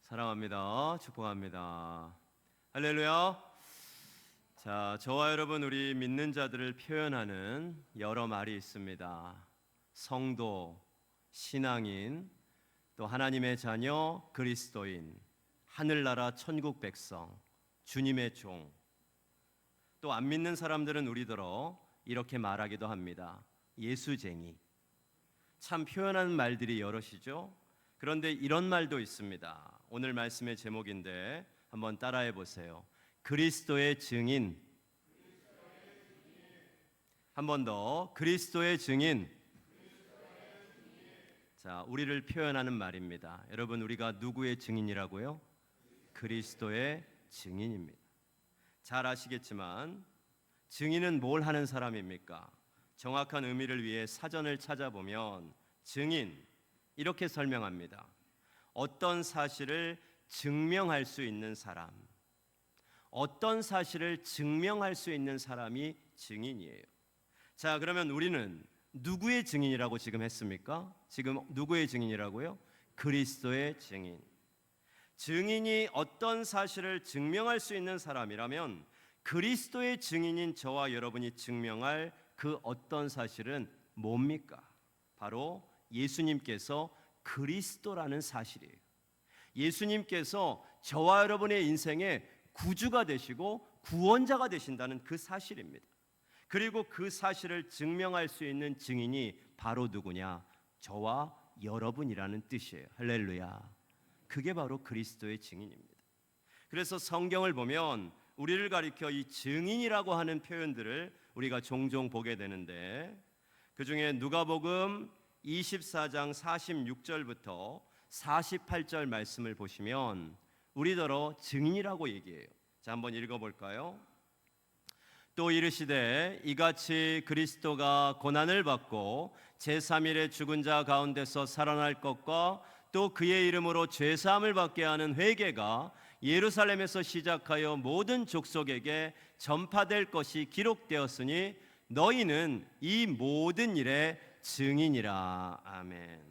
사랑합니다. 축복합니다. 할렐루야. 자, 저와 여러분, 우리 믿는 자들을 표현하는 여러 말이 있습니다. 성도, 신앙인, 또 하나님의 자녀, 그리스도인, 하늘나라 천국 백성, 주님의 종. 또 안 믿는 사람들은 우리더러 이렇게 말하기도 합니다. 예수쟁이. 참 표현하는 말들이 여럿이죠. 그런데 이런 말도 있습니다. 오늘 말씀의 제목인데 한번 따라해 보세요. 그리스도의 증인. 한 번 더. 그리스도의 증인. 자, 우리를 표현하는 말입니다. 여러분, 우리가 누구의 증인이라고요? 그리스도의 증인입니다. 잘 아시겠지만 증인은 뭘 하는 사람입니까? 정확한 의미를 위해 사전을 찾아보면 증인, 이렇게 설명합니다. 어떤 사실을 증명할 수 있는 사람, 어떤 사실을 증명할 수 있는 사람이 증인이에요. 자, 그러면 우리는 누구의 증인이라고 지금 했습니까? 지금 누구의 증인이라고요? 그리스도의 증인. 증인이 어떤 사실을 증명할 수 있는 사람이라면 그리스도의 증인인 저와 여러분이 증명할 그 어떤 사실은 뭡니까? 바로 예수님께서 그리스도라는 사실이에요. 예수님께서 저와 여러분의 인생의 구주가 되시고 구원자가 되신다는 그 사실입니다. 그리고 그 사실을 증명할 수 있는 증인이 바로 누구냐? 저와 여러분이라는 뜻이에요. 할렐루야. 그게 바로 그리스도의 증인입니다. 그래서 성경을 보면 우리를 가리켜 이 증인이라고 하는 표현들을 우리가 종종 보게 되는데, 그 중에 누가복음 24장 46절부터 48절 말씀을 보시면 우리더러 증인이라고 얘기해요. 자, 한번 읽어볼까요? 또 이르시되 이같이 그리스도가 고난을 받고 제3일에 죽은 자 가운데서 살아날 것과 또 그의 이름으로 죄사함을 받게 하는 회개가 예루살렘에서 시작하여 모든 족속에게 전파될 것이 기록되었으니 너희는 이 모든 일의 증인이라. 아멘.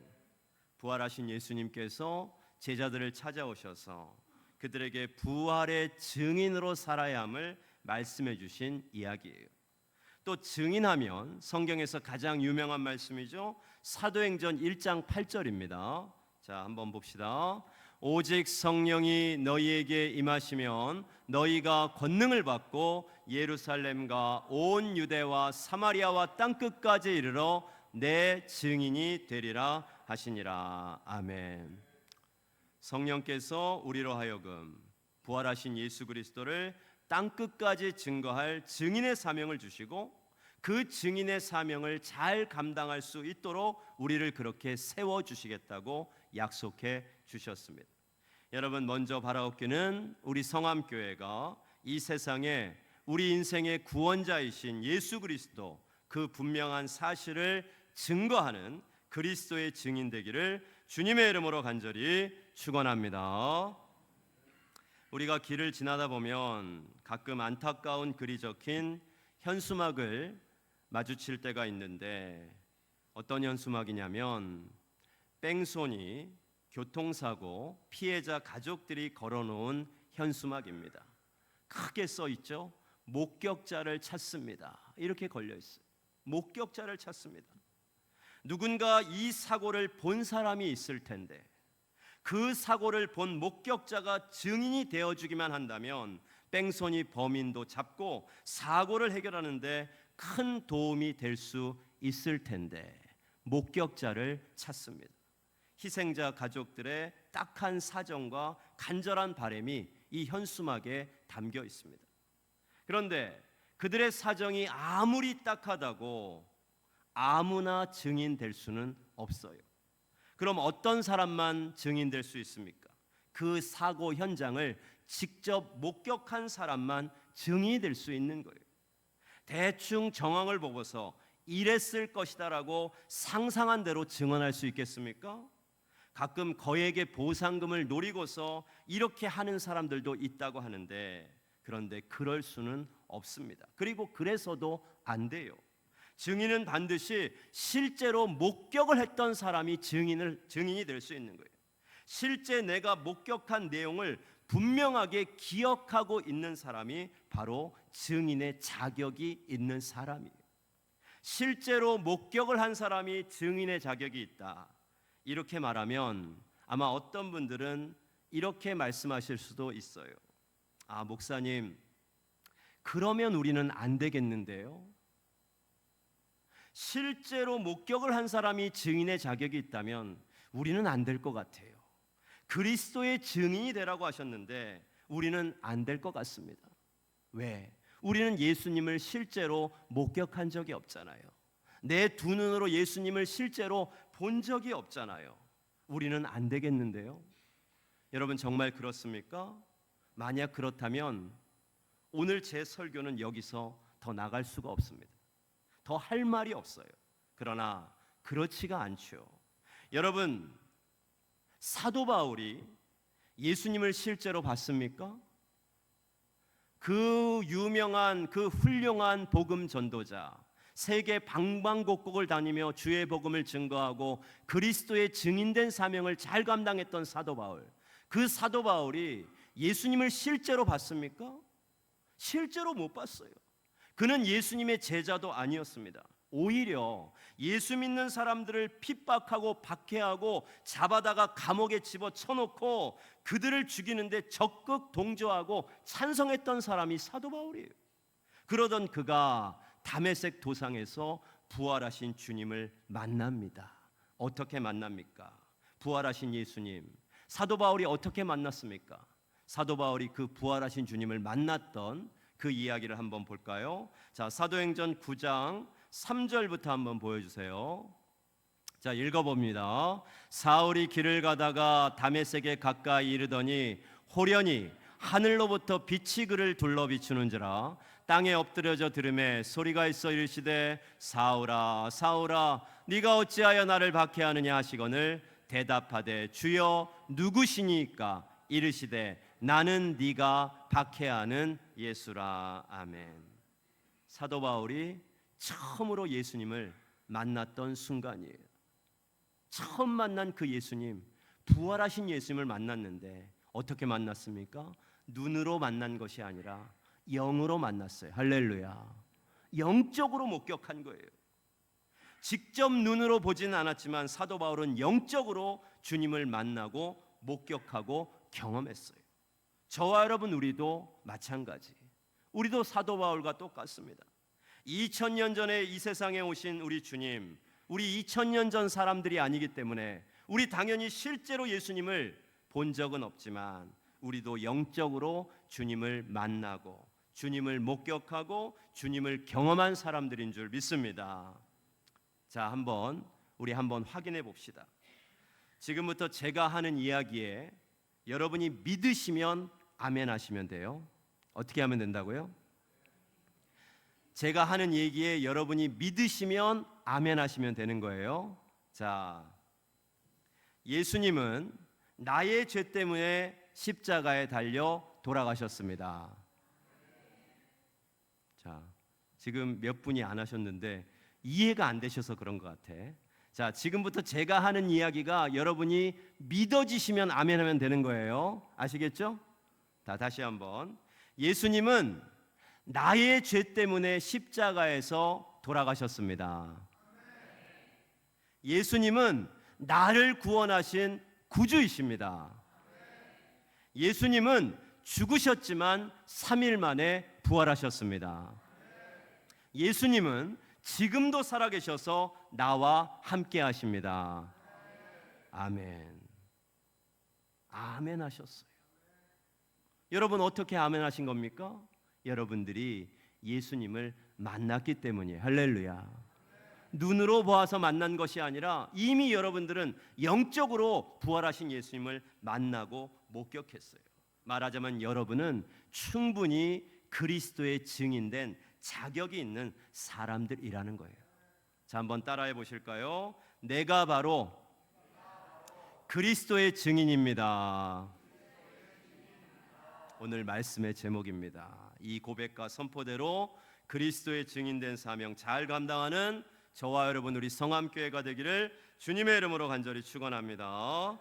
부활하신 예수님께서 제자들을 찾아오셔서 그들에게 부활의 증인으로 살아야 함을 말씀해 주신 이야기예요. 또 증인하면 성경에서 가장 유명한 말씀이죠. 사도행전 1장 8절입니다. 자, 한번 봅시다. 오직 성령이 너희에게 임하시면 너희가 권능을 받고 예루살렘과 온 유대와 사마리아와 땅끝까지 이르러 내 증인이 되리라 하시니라. 아멘. 성령께서 우리로 하여금 부활하신 예수 그리스도를 땅끝까지 증거할 증인의 사명을 주시고 그 증인의 사명을 잘 감당할 수 있도록 우리를 그렇게 세워주시겠다고 약속해 주셨습니다. 여러분, 먼저 바라옵기는 우리 성암교회가 이 세상에 우리 인생의 구원자이신 예수 그리스도 그 분명한 사실을 증거하는 그리스도의 증인 되기를 주님의 이름으로 간절히 축원합니다. 우리가 길을 지나다 보면 가끔 안타까운 글이 적힌 현수막을 마주칠 때가 있는데, 어떤 현수막이냐면 뺑소니, 교통사고, 피해자 가족들이 걸어놓은 현수막입니다. 크게 써 있죠. 목격자를 찾습니다. 이렇게 걸려 있어요. 목격자를 찾습니다. 누군가 이 사고를 본 사람이 있을 텐데 그 사고를 본 목격자가 증인이 되어주기만 한다면 뺑소니 범인도 잡고 사고를 해결하는데 큰 도움이 될 수 있을 텐데 목격자를 찾습니다. 희생자 가족들의 딱한 사정과 간절한 바람이 이 현수막에 담겨 있습니다. 그런데 그들의 사정이 아무리 딱하다고 아무나 증인될 수는 없어요. 그럼 어떤 사람만 증인될 수 있습니까? 그 사고 현장을 직접 목격한 사람만 증인이 될 수 있는 거예요. 대충 정황을 보고서 이랬을 것이다라고 상상한 대로 증언할 수 있겠습니까? 가끔 거액의 보상금을 노리고서 이렇게 하는 사람들도 있다고 하는데, 그런데 그럴 수는 없습니다. 그리고 그래서도 안 돼요. 증인은 반드시 실제로 목격을 했던 사람이 증인이 될 수 있는 거예요. 실제 내가 목격한 내용을 분명하게 기억하고 있는 사람이 바로 증인의 자격이 있는 사람이에요. 실제로 목격을 한 사람이 증인의 자격이 있다. 이렇게 말하면 아마 어떤 분들은 이렇게 말씀하실 수도 있어요. 아, 목사님, 그러면 우리는 안 되겠는데요? 실제로 목격을 한 사람이 증인의 자격이 있다면 우리는 안 될 것 같아요. 그리스도의 증인이 되라고 하셨는데 우리는 안 될 것 같습니다. 왜? 우리는 예수님을 실제로 목격한 적이 없잖아요. 내 두 눈으로 예수님을 실제로 본 적이 없잖아요. 우리는 안 되겠는데요? 여러분, 정말 그렇습니까? 만약 그렇다면 오늘 제 설교는 여기서 더 나갈 수가 없습니다. 더 할 말이 없어요. 그러나 그렇지가 않죠. 여러분, 사도 바울이 예수님을 실제로 봤습니까? 그 유명한, 그 훌륭한 복음 전도자, 세계 방방곡곡을 다니며 주의 복음을 증거하고 그리스도의 증인된 사명을 잘 감당했던 사도 바울, 그 사도 바울이 예수님을 실제로 봤습니까? 실제로 못 봤어요. 그는 예수님의 제자도 아니었습니다. 오히려 예수 믿는 사람들을 핍박하고 박해하고 잡아다가 감옥에 집어쳐놓고 그들을 죽이는데 적극 동조하고 찬성했던 사람이 사도 바울이에요. 그러던 그가 다메섹 도상에서 부활하신 주님을 만납니다. 어떻게 만납니까? 부활하신 예수님, 사도 바울이 어떻게 만났습니까? 사도 바울이 그 부활하신 주님을 만났던 그 이야기를 한번 볼까요? 자, 사도행전 9장 3절부터 한번 보여주세요. 자, 읽어봅니다. 사울이 길을 가다가 다메섹에 가까이 이르더니 호련히 하늘로부터 빛이 그를 둘러 비추는지라 땅에 엎드려져 들음에 소리가 있어 이르시되 사울아 사울아 네가 어찌하여 나를 박해하느냐 하시거늘 대답하되 주여 누구시니까 이르시되 나는 네가 박해하는 예수라. 아멘. 사도 바울이 처음으로 예수님을 만났던 순간이에요. 처음 만난 그 예수님, 부활하신 예수님을 만났는데 어떻게 만났습니까? 눈으로 만난 것이 아니라 영으로 만났어요. 할렐루야. 영적으로 목격한 거예요. 직접 눈으로 보지는 않았지만 사도 바울은 영적으로 주님을 만나고 목격하고 경험했어요. 저와 여러분 우리도 마찬가지. 우리도 사도 바울과 똑같습니다. 2000년 전에 이 세상에 오신 우리 주님, 우리 2000년 전 사람들이 아니기 때문에 우리 당연히 실제로 예수님을 본 적은 없지만 우리도 영적으로 주님을 만나고 주님을 목격하고 주님을 경험한 사람들인 줄 믿습니다. 자, 우리 한번 확인해 봅시다. 지금부터 제가 하는 이야기에 여러분이 믿으시면 아멘 하시면 돼요. 어떻게 하면 된다고요? 제가 하는 얘기에 여러분이 믿으시면 아멘 하시면 되는 거예요. 자, 예수님은 나의 죄 때문에 십자가에 달려 돌아가셨습니다. 자, 지금 몇 분이 안 하셨는데 이해가 안 되셔서 그런 것 같아. 자, 지금부터 제가 하는 이야기가 여러분이 믿어지시면 아멘 하면 되는 거예요. 아시겠죠? 다시 한번. 예수님은 나의 죄 때문에 십자가에서 돌아가셨습니다. 예수님은 나를 구원하신 구주이십니다. 예수님은 죽으셨지만 3일 만에 부활하셨습니다. 예수님은 지금도 살아계셔서 나와 함께 하십니다. 아멘. 아멘 하셨어요. 여러분 어떻게 아멘 하신 겁니까? 여러분들이 예수님을 만났기 때문이에요. 할렐루야. 눈으로 보아서 만난 것이 아니라 이미 여러분들은 영적으로 부활하신 예수님을 만나고 목격했어요. 말하자면 여러분은 충분히 그리스도의 증인된 자격이 있는 사람들이라는 거예요. 자, 한번 따라해 보실까요? 내가 바로 그리스도의 증인입니다. 오늘 말씀의 제목입니다. 이 고백과 선포대로 그리스도의 증인된 사명 잘 감당하는 저와 여러분 우리 성암교회가 되기를 주님의 이름으로 간절히 축원합니다.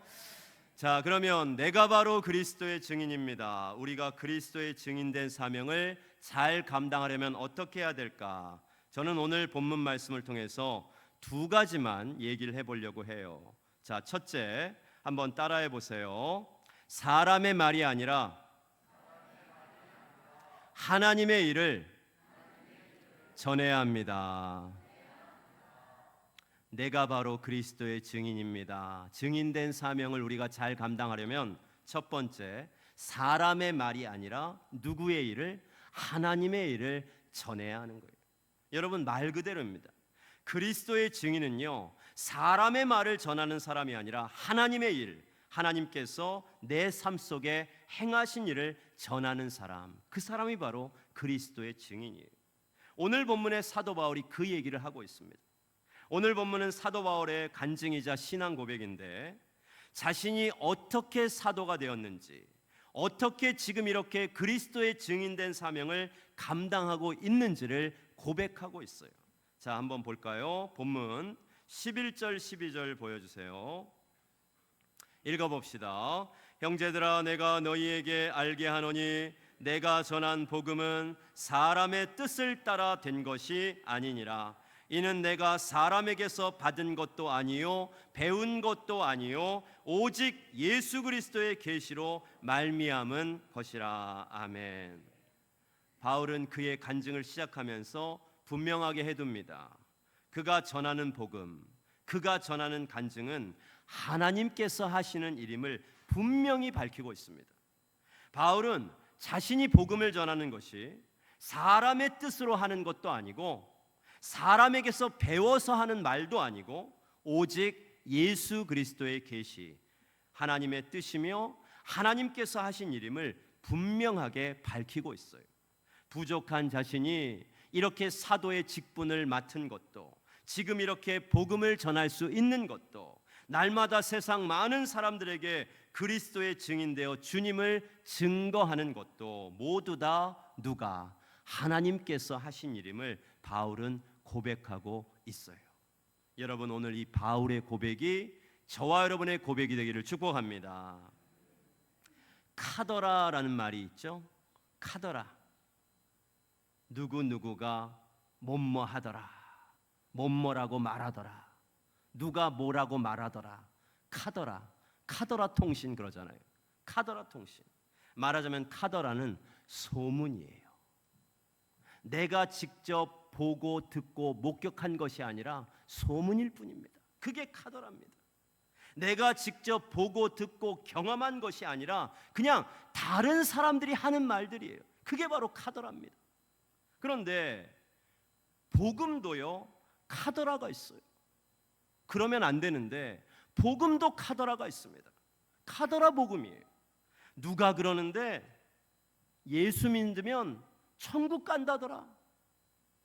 자, 그러면 내가 바로 그리스도의 증인입니다. 우리가 그리스도의 증인된 사명을 잘 감당하려면 어떻게 해야 될까? 저는 오늘 본문 말씀을 통해서 두 가지만 얘기를 해보려고 해요. 자, 첫째, 한번 따라해 보세요. 사람의 말이 아니라 하나님의 일을 전해야 합니다. 내가 바로 그리스도의 증인입니다. 증인된 사명을 우리가 잘 감당하려면 첫 번째, 사람의 말이 아니라 누구의 일을? 하나님의 일을 전해야 하는 거예요. 여러분, 말 그대로입니다. 그리스도의 증인은요, 사람의 말을 전하는 사람이 아니라 하나님의 일, 하나님께서 내 삶 속에 행하신 일을 전하는 사람, 그 사람이 바로 그리스도의 증인이에요. 오늘 본문의 사도 바울이 그 얘기를 하고 있습니다. 오늘 본문은 사도 바울의 간증이자 신앙 고백인데, 자신이 어떻게 사도가 되었는지, 어떻게 지금 이렇게 그리스도의 증인된 사명을 감당하고 있는지를 고백하고 있어요. 자, 한번 볼까요? 본문 11절 12절 보여주세요. 읽어봅시다. 형제들아, 내가 너희에게 알게 하노니 내가 전한 복음은 사람의 뜻을 따라 된 것이 아니니라. 이는 내가 사람에게서 받은 것도 아니요 배운 것도 아니요 오직 예수 그리스도의 계시로 말미암은 것이라. 아멘. 바울은 그의 간증을 시작하면서 분명하게 해둡니다. 그가 전하는 복음, 그가 전하는 간증은 하나님께서 하시는 일임을 분명히 밝히고 있습니다. 바울은 자신이 복음을 전하는 것이 사람의 뜻으로 하는 것도 아니고 사람에게서 배워서 하는 말도 아니고 오직 예수 그리스도의 계시, 하나님의 뜻이며 하나님께서 하신 일임을 분명하게 밝히고 있어요. 부족한 자신이 이렇게 사도의 직분을 맡은 것도, 지금 이렇게 복음을 전할 수 있는 것도, 날마다 세상 많은 사람들에게 그리스도의 증인되어 주님을 증거하는 것도 모두 다 누가? 하나님께서 하신 일임을 바울은 고백하고 있어요. 여러분, 오늘 이 바울의 고백이 저와 여러분의 고백이 되기를 축복합니다. 카더라라는 말이 있죠. 카더라. 누구누구가 뭐뭐 하더라, 뭐뭐라고 말하더라, 누가 뭐라고 말하더라. 카더라. 카더라 통신 그러잖아요. 카더라 통신. 말하자면 카더라는 소문이에요. 내가 직접 보고 듣고 목격한 것이 아니라 소문일 뿐입니다. 그게 카더라입니다. 내가 직접 보고 듣고 경험한 것이 아니라 그냥 다른 사람들이 하는 말들이에요. 그게 바로 카더라입니다. 그런데 복음도요, 카더라가 있어요. 그러면 안 되는데 복음도 카더라가 있습니다. 카더라 복음이에요. 누가 그러는데 예수 믿으면 천국 간다더라.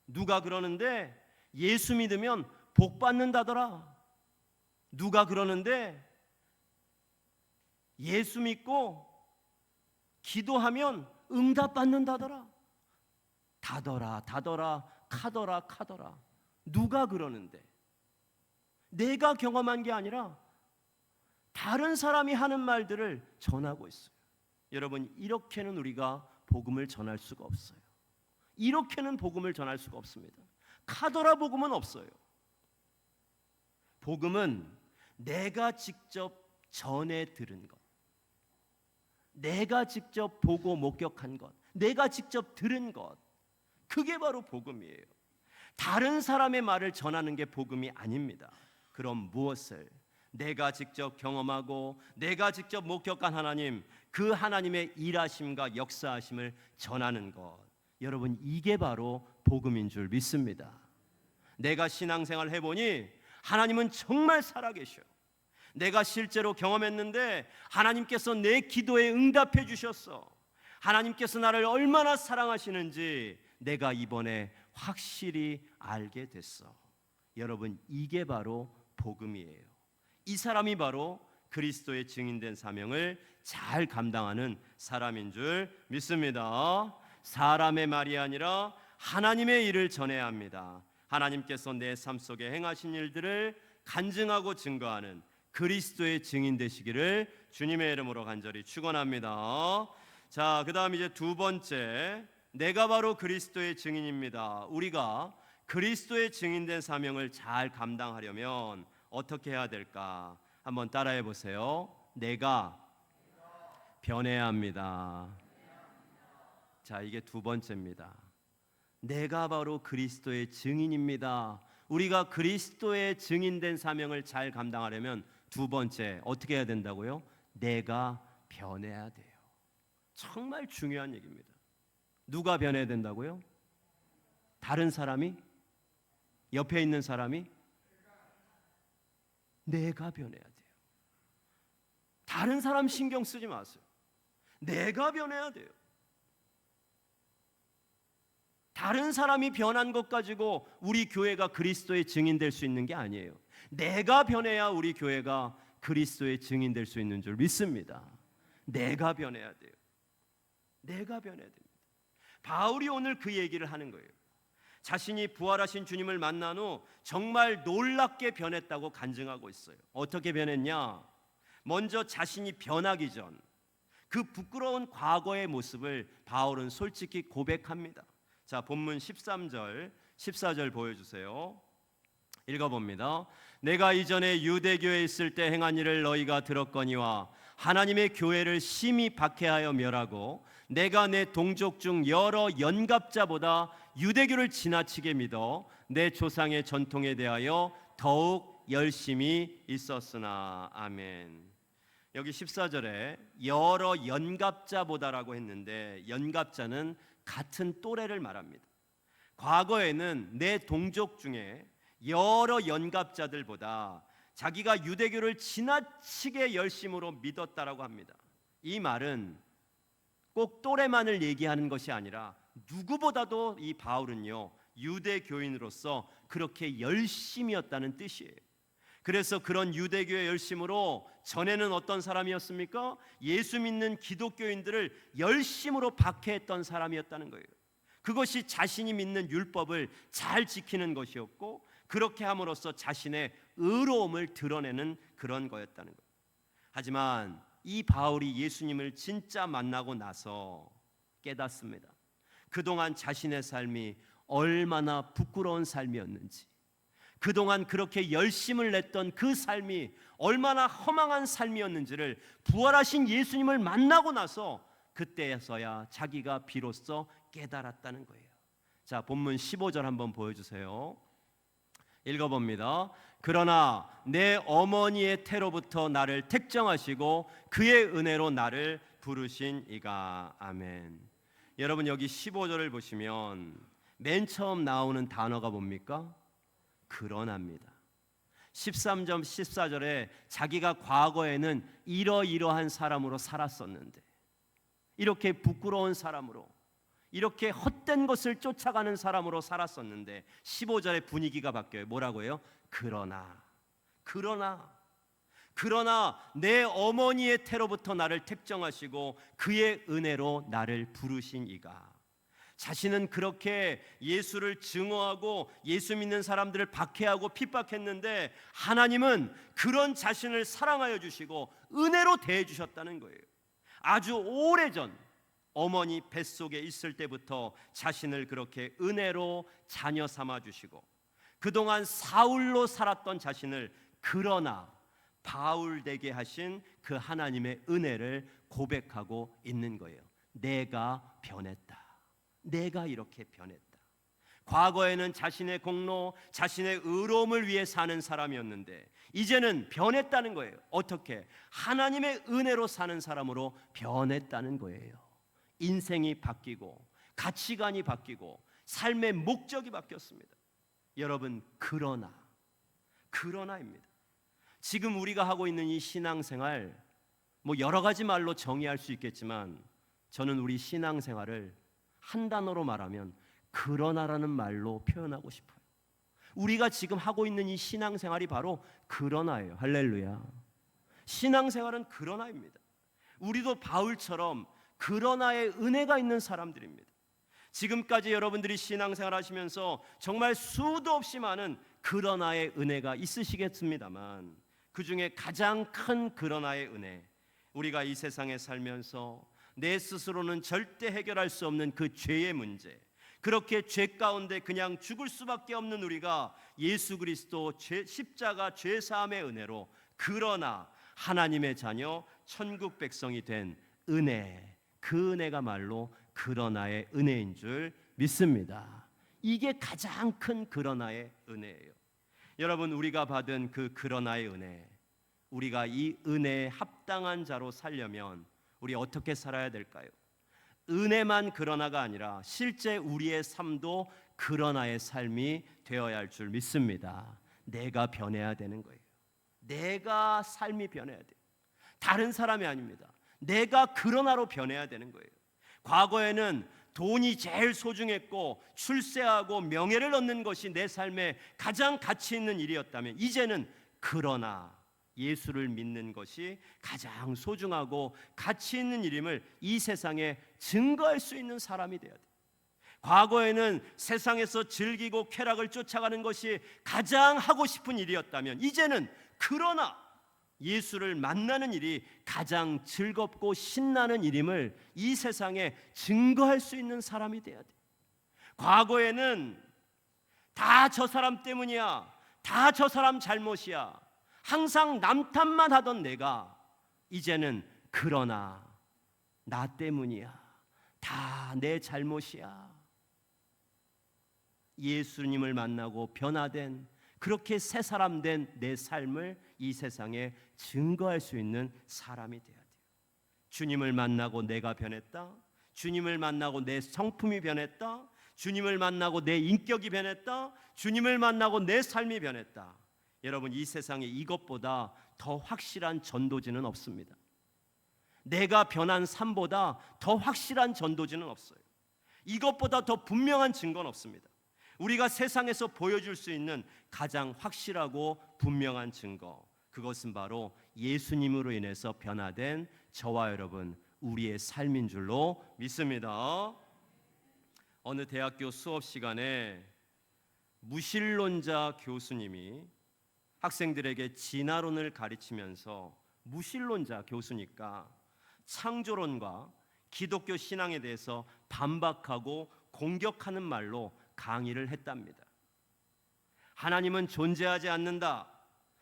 누가 그러는데 예수 믿으면 복 받는다더라. 누가 그러는데 예수 믿고 기도하면 응답 받는다더라. 다더라, 다더라, 카더라, 카더라. 누가 그러는데? 내가 경험한 게 아니라 다른 사람이 하는 말들을 전하고 있어요. 여러분, 이렇게는 우리가 복음을 전할 수가 없어요. 이렇게는 복음을 전할 수가 없습니다. 카더라 복음은 없어요. 복음은 내가 직접 전해 들은 것, 내가 직접 보고 목격한 것, 내가 직접 들은 것, 그게 바로 복음이에요. 다른 사람의 말을 전하는 게 복음이 아닙니다. 그럼 무엇을? 내가 직접 경험하고 내가 직접 목격한 하나님, 그 하나님의 일하심과 역사하심을 전하는 것, 여러분, 이게 바로 복음인 줄 믿습니다. 내가 신앙생활 해보니 하나님은 정말 살아계셔. 내가 실제로 경험했는데 하나님께서 내 기도에 응답해 주셨어. 하나님께서 나를 얼마나 사랑하시는지 내가 이번에 확실히 알게 됐어. 여러분, 이게 바로 복음이에요. 이 사람이 바로 그리스도의 증인된 사명을 잘 감당하는 사람인 줄 믿습니다. 사람의 말이 아니라 하나님의 일을 전해야 합니다. 하나님께서 내 삶 속에 행하신 일들을 간증하고 증거하는 그리스도의 증인 되시기를 주님의 이름으로 간절히 축원합니다. 자, 그다음 이제 두 번째, 내가 바로 그리스도의 증인입니다. 우리가 그리스도의 증인된 사명을 잘 감당하려면 어떻게 해야 될까? 한번 따라해 보세요. 내가 변해야 합니다. 자, 이게 두 번째입니다. 내가 바로 그리스도의 증인입니다. 우리가 그리스도의 증인된 사명을 잘 감당하려면 두 번째 어떻게 해야 된다고요? 내가 변해야 돼요. 정말 중요한 얘기입니다. 누가 변해야 된다고요? 다른 사람이? 옆에 있는 사람이? 내가 변해야 돼요. 다른 사람 신경 쓰지 마세요. 내가 변해야 돼요. 다른 사람이 변한 것 가지고 우리 교회가 그리스도의 증인 될 수 있는 게 아니에요. 내가 변해야 우리 교회가 그리스도의 증인 될 수 있는 줄 믿습니다. 내가 변해야 돼요. 내가 변해야 됩니다. 바울이 오늘 그 얘기를 하는 거예요. 자신이 부활하신 주님을 만난 후 정말 놀랍게 변했다고 간증하고 있어요. 어떻게 변했냐? 먼저 자신이 변하기 전 그 부끄러운 과거의 모습을 바울은 솔직히 고백합니다. 자, 본문 13절, 14절 보여주세요. 읽어봅니다. 내가 이전에 유대교에 있을 때 행한 일을 너희가 들었거니와 하나님의 교회를 심히 박해하여 멸하고 내가 내 동족 중 여러 연갑자보다 유대교를 지나치게 믿어 내 조상의 전통에 대하여 더욱 열심히 있었으나. 아멘. 여기 14절에 여러 연갑자보다라고 했는데 연갑자는 같은 또래를 말합니다. 과거에는 내 동족 중에 여러 연갑자들보다 자기가 유대교를 지나치게 열심으로 믿었다라고 합니다. 이 말은 꼭 또래만을 얘기하는 것이 아니라 누구보다도 이 바울은요 유대교인으로서 그렇게 열심이었다는 뜻이에요. 그래서 그런 유대교의 열심으로 전에는 어떤 사람이었습니까? 예수 믿는 기독교인들을 열심으로 박해했던 사람이었다는 거예요. 그것이 자신이 믿는 율법을 잘 지키는 것이었고 그렇게 함으로써 자신의 의로움을 드러내는 그런 거였다는 거예요. 하지만 이 바울이 예수님을 진짜 만나고 나서 깨닫습니다. 그동안 자신의 삶이 얼마나 부끄러운 삶이었는지, 그동안 그렇게 열심을 냈던 그 삶이 얼마나 허망한 삶이었는지를 부활하신 예수님을 만나고 나서 그때에서야 자기가 비로소 깨달았다는 거예요. 자, 본문 15절 한번 보여주세요. 읽어봅니다. 그러나 내 어머니의 태로부터 나를 택정하시고 그의 은혜로 나를 부르신 이가. 아멘. 여러분, 여기 15절을 보시면 맨 처음 나오는 단어가 뭡니까? 그러나입니다. 13절 14절에 자기가 과거에는 이러이러한 사람으로 살았었는데, 이렇게 부끄러운 사람으로, 이렇게 헛된 것을 쫓아가는 사람으로 살았었는데 15절의 분위기가 바뀌어요. 뭐라고 해요? 그러나 내 어머니의 태로부터 나를 택정하시고 그의 은혜로 나를 부르신 이가. 자신은 그렇게 예수를 증오하고 예수 믿는 사람들을 박해하고 핍박했는데 하나님은 그런 자신을 사랑하여 주시고 은혜로 대해 주셨다는 거예요. 아주 오래전 어머니 뱃속에 있을 때부터 자신을 그렇게 은혜로 자녀 삼아 주시고 그동안 사울로 살았던 자신을 그러나 바울 되게 하신 그 하나님의 은혜를 고백하고 있는 거예요. 내가 변했다. 내가 이렇게 변했다. 과거에는 자신의 공로, 자신의 의로움을 위해 사는 사람이었는데 이제는 변했다는 거예요. 어떻게? 하나님의 은혜로 사는 사람으로 변했다는 거예요. 인생이 바뀌고 가치관이 바뀌고 삶의 목적이 바뀌었습니다. 여러분, 그러나입니다. 지금 우리가 하고 있는 이 신앙생활, 여러 가지 말로 정의할 수 있겠지만 저는 우리 신앙생활을 한 단어로 말하면 그러나라는 말로 표현하고 싶어요. 우리가 지금 하고 있는 이 신앙생활이 바로 그러나예요. 할렐루야. 신앙생활은 그러나입니다. 우리도 바울처럼 그러나의 은혜가 있는 사람들입니다. 지금까지 여러분들이 신앙생활 하시면서 정말 수도 없이 많은 그러나의 은혜가 있으시겠습니다만 그 중에 가장 큰 그러나의 은혜, 우리가 이 세상에 살면서 내 스스로는 절대 해결할 수 없는 그 죄의 문제, 그렇게 죄 가운데 그냥 죽을 수밖에 없는 우리가 예수 그리스도 십자가 죄사함의 은혜로 그러나 하나님의 자녀 천국 백성이 된 은혜, 그 은혜가 말로 그러나의 은혜인 줄 믿습니다. 이게 가장 큰 그러나의 은혜예요. 여러분, 우리가 받은 그 그러나의 은혜, 우리가 이 은혜에 합당한 자로 살려면 우리 어떻게 살아야 될까요? 은혜만 그러나가 아니라 실제 우리의 삶도 그러나의 삶이 되어야 할 줄 믿습니다. 내가 변해야 되는 거예요. 내가 삶이 변해야 돼요. 다른 사람이 아닙니다. 내가 그러나로 변해야 되는 거예요. 과거에는 돈이 제일 소중했고 출세하고 명예를 얻는 것이 내 삶에 가장 가치 있는 일이었다면 이제는 그러나 예수를 믿는 것이 가장 소중하고 가치 있는 일임을 이 세상에 증거할 수 있는 사람이 되어야 돼요. 과거에는 세상에서 즐기고 쾌락을 쫓아가는 것이 가장 하고 싶은 일이었다면 이제는 그러나 예수를 만나는 일이 가장 즐겁고 신나는 일임을 이 세상에 증거할 수 있는 사람이 돼야 돼. 과거에는 다 저 사람 때문이야, 다 저 사람 잘못이야, 항상 남 탓만 하던 내가 이제는 그러나 나 때문이야, 다 내 잘못이야, 예수님을 만나고 변화된 그렇게 새 사람 된 내 삶을 이 세상에 증거할 수 있는 사람이 돼야 돼요. 주님을 만나고 내가 변했다, 주님을 만나고 내 성품이 변했다, 주님을 만나고 내 인격이 변했다, 주님을 만나고 내 삶이 변했다. 여러분, 이 세상에 이것보다 더 확실한 전도지는 없습니다. 내가 변한 삶보다 더 확실한 전도지는 없어요. 이것보다 더 분명한 증거는 없습니다. 우리가 세상에서 보여줄 수 있는 가장 확실하고 분명한 증거, 그것은 바로 예수님으로 인해서 변화된 저와 여러분, 우리의 삶인 줄로 믿습니다. 어느 대학교 수업 시간에 무신론자 교수님이 학생들에게 진화론을 가르치면서, 무신론자 교수니까 창조론과 기독교 신앙에 대해서 반박하고 공격하는 말로 강의를 했답니다. 하나님은 존재하지 않는다.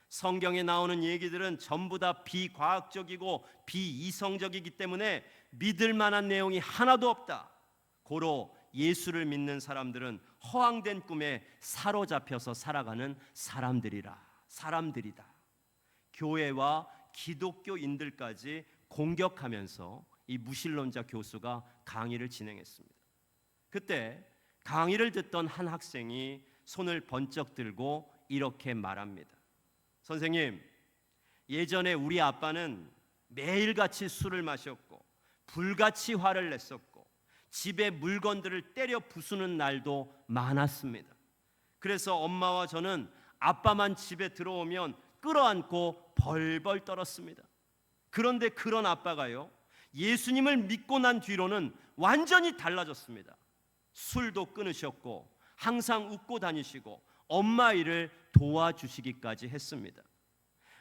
성경에 나오는 얘기들은 전부 다 비과학적이고 비이성적이기 때문에 믿을 만한 내용이 하나도 없다. 고로 예수를 믿는 사람들은 허황된 꿈에 사로잡혀서 살아가는 사람들이다. 교회와 기독교인들까지 공격하면서 이 무신론자 교수가 강의를 진행했습니다. 그때 강의를 듣던 한 학생이 손을 번쩍 들고 이렇게 말합니다. 선생님, 예전에 우리 아빠는 매일같이 술을 마셨고 불같이 화를 냈었고 집에 물건들을 때려 부수는 날도 많았습니다. 그래서 엄마와 저는 아빠만 집에 들어오면 끌어안고 벌벌 떨었습니다. 그런데 그런 아빠가요, 예수님을 믿고 난 뒤로는 완전히 달라졌습니다. 술도 끊으셨고 항상 웃고 다니시고 엄마 일을 도와주시기까지 했습니다.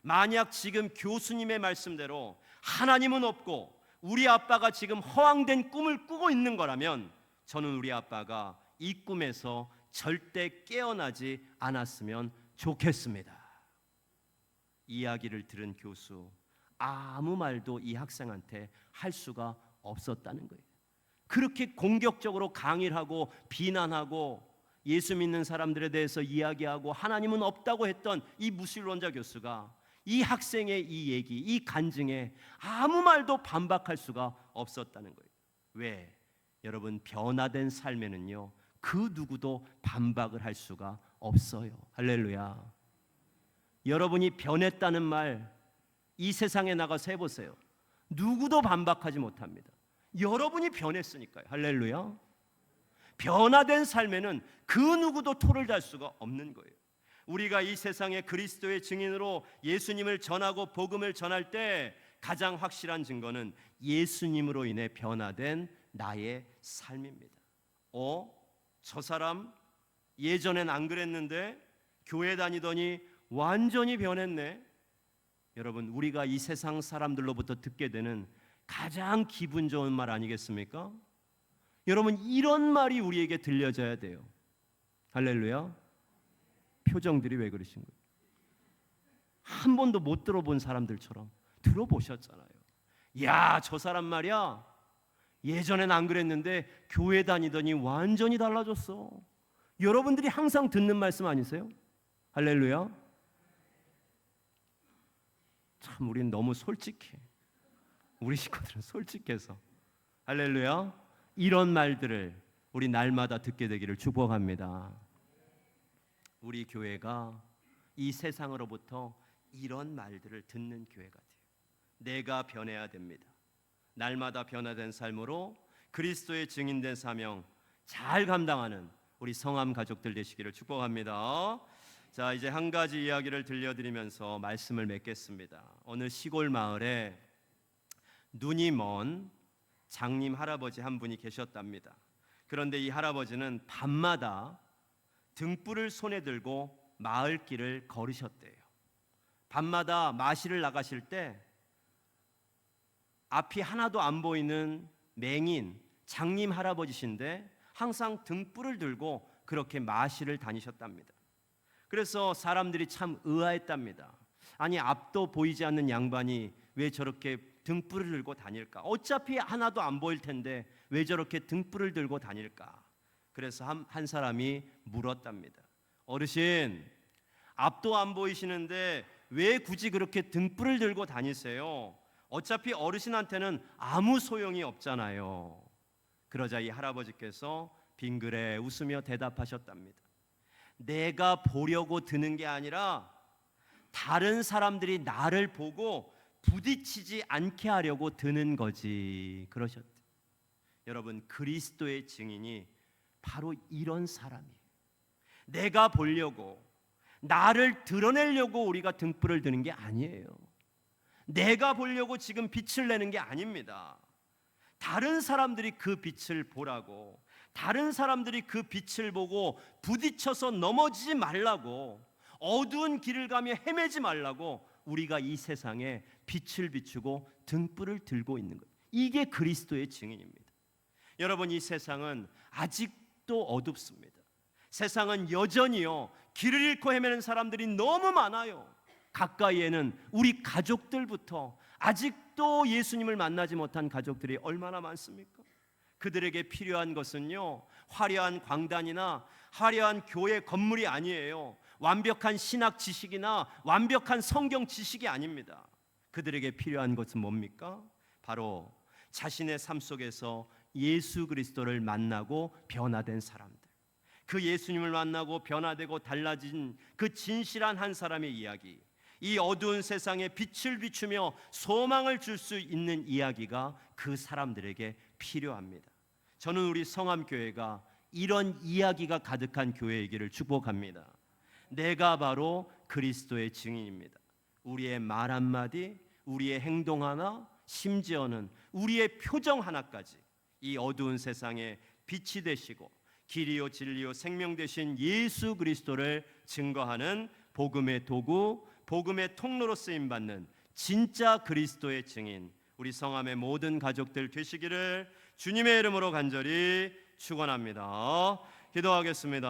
만약 지금 교수님의 말씀대로 하나님은 없고 우리 아빠가 지금 허황된 꿈을 꾸고 있는 거라면 저는 우리 아빠가 이 꿈에서 절대 깨어나지 않았으면 좋겠습니다. 이야기를 들은 교수, 아무 말도 이 학생한테 할 수가 없었다는 거예요. 그렇게 공격적으로 강의를 하고 비난하고 예수 믿는 사람들에 대해서 이야기하고 하나님은 없다고 했던 이 무신론자 교수가 이 학생의 이 얘기, 이 간증에 아무 말도 반박할 수가 없었다는 거예요. 왜? 여러분, 변화된 삶에는요, 그 누구도 반박을 할 수가 없어요. 할렐루야. 여러분이 변했다는 말 이 세상에 나가서 해보세요. 누구도 반박하지 못합니다. 여러분이 변했으니까요. 할렐루야. 변화된 삶에는 그 누구도 토를 달 수가 없는 거예요. 우리가 이 세상에 그리스도의 증인으로 예수님을 전하고 복음을 전할 때 가장 확실한 증거는 예수님으로 인해 변화된 나의 삶입니다. 저 사람 예전엔 안 그랬는데 교회 다니더니 완전히 변했네. 여러분, 우리가 이 세상 사람들로부터 듣게 되는 가장 기분 좋은 말 아니겠습니까? 여러분, 이런 말이 우리에게 들려져야 돼요. 할렐루야. 표정들이 왜 그러신 거예요? 한 번도 못 들어본 사람들처럼 들어보셨잖아요. 야, 저 사람 말이야, 예전엔 안 그랬는데 교회 다니더니 완전히 달라졌어. 여러분들이 항상 듣는 말씀 아니세요? 할렐루야. 참 우리는 너무 솔직해. 우리 식구들은 솔직해서. 할렐루야. 이런 말들을 우리 날마다 듣게 되기를 축복합니다. 우리 교회가 이 세상으로부터 이런 말들을 듣는 교회가 돼요. 내가 변해야 됩니다. 날마다 변화된 삶으로 그리스도의 증인된 사명 잘 감당하는 우리 성함 가족들 되시기를 축복합니다. 자, 이제 한 가지 이야기를 들려드리면서 말씀을 맺겠습니다. 어느 시골 마을에 눈이 먼 장님 할아버지 한 분이 계셨답니다. 그런데 이 할아버지는 밤마다 등불을 손에 들고 마을길을 걸으셨대요. 밤마다 마실을 나가실 때 앞이 하나도 안 보이는 맹인 장님 할아버지신데 항상 등불을 들고 그렇게 마실을 다니셨답니다. 그래서 사람들이 참 의아했답니다. 아니, 앞도 보이지 않는 양반이 왜 저렇게 등불을 들고 다닐까? 어차피 하나도 안 보일 텐데 왜 저렇게 등불을 들고 다닐까? 그래서 한 사람이 물었답니다. 어르신, 앞도 안 보이시는데 왜 굳이 그렇게 등불을 들고 다니세요? 어차피 어르신한테는 아무 소용이 없잖아요. 그러자 이 할아버지께서 빙그레 웃으며 대답하셨답니다. 내가 보려고 드는 게 아니라 다른 사람들이 나를 보고 부딪히지 않게 하려고 드는 거지. 그러셨대요. 여러분, 그리스도의 증인이 바로 이런 사람이에요. 내가 보려고, 나를 드러내려고 우리가 등불을 드는 게 아니에요. 내가 보려고 지금 빛을 내는 게 아닙니다. 다른 사람들이 그 빛을 보라고, 다른 사람들이 그 빛을 보고 부딪혀서 넘어지지 말라고, 어두운 길을 가며 헤매지 말라고 우리가 이 세상에 빛을 비추고 등불을 들고 있는 거예요. 이게 그리스도의 증인입니다. 여러분, 이 세상은 아직도 어둡습니다. 세상은 여전히요, 길을 잃고 헤매는 사람들이 너무 많아요. 가까이에는 우리 가족들부터 아직도 예수님을 만나지 못한 가족들이 얼마나 많습니까? 그들에게 필요한 것은요, 화려한 광단이나 화려한 교회 건물이 아니에요. 완벽한 신학 지식이나 완벽한 성경 지식이 아닙니다. 그들에게 필요한 것은 뭡니까? 바로 자신의 삶 속에서 예수 그리스도를 만나고 변화된 사람들, 그 예수님을 만나고 변화되고 달라진 그 진실한 한 사람의 이야기, 이 어두운 세상에 빛을 비추며 소망을 줄 수 있는 이야기가 그 사람들에게 필요합니다. 저는 우리 성암교회가 이런 이야기가 가득한 교회이기를 축복합니다. 내가 바로 그리스도의 증인입니다. 우리의 말 한마디, 우리의 행동 하나, 심지어는 우리의 표정 하나까지 이 어두운 세상에 빛이 되시고 길이요 진리요 생명 되신 예수 그리스도를 증거하는 복음의 도구, 복음의 통로로 쓰임받는 진짜 그리스도의 증인, 우리 성함의 모든 가족들 되시기를 주님의 이름으로 간절히 축원합니다. 기도하겠습니다.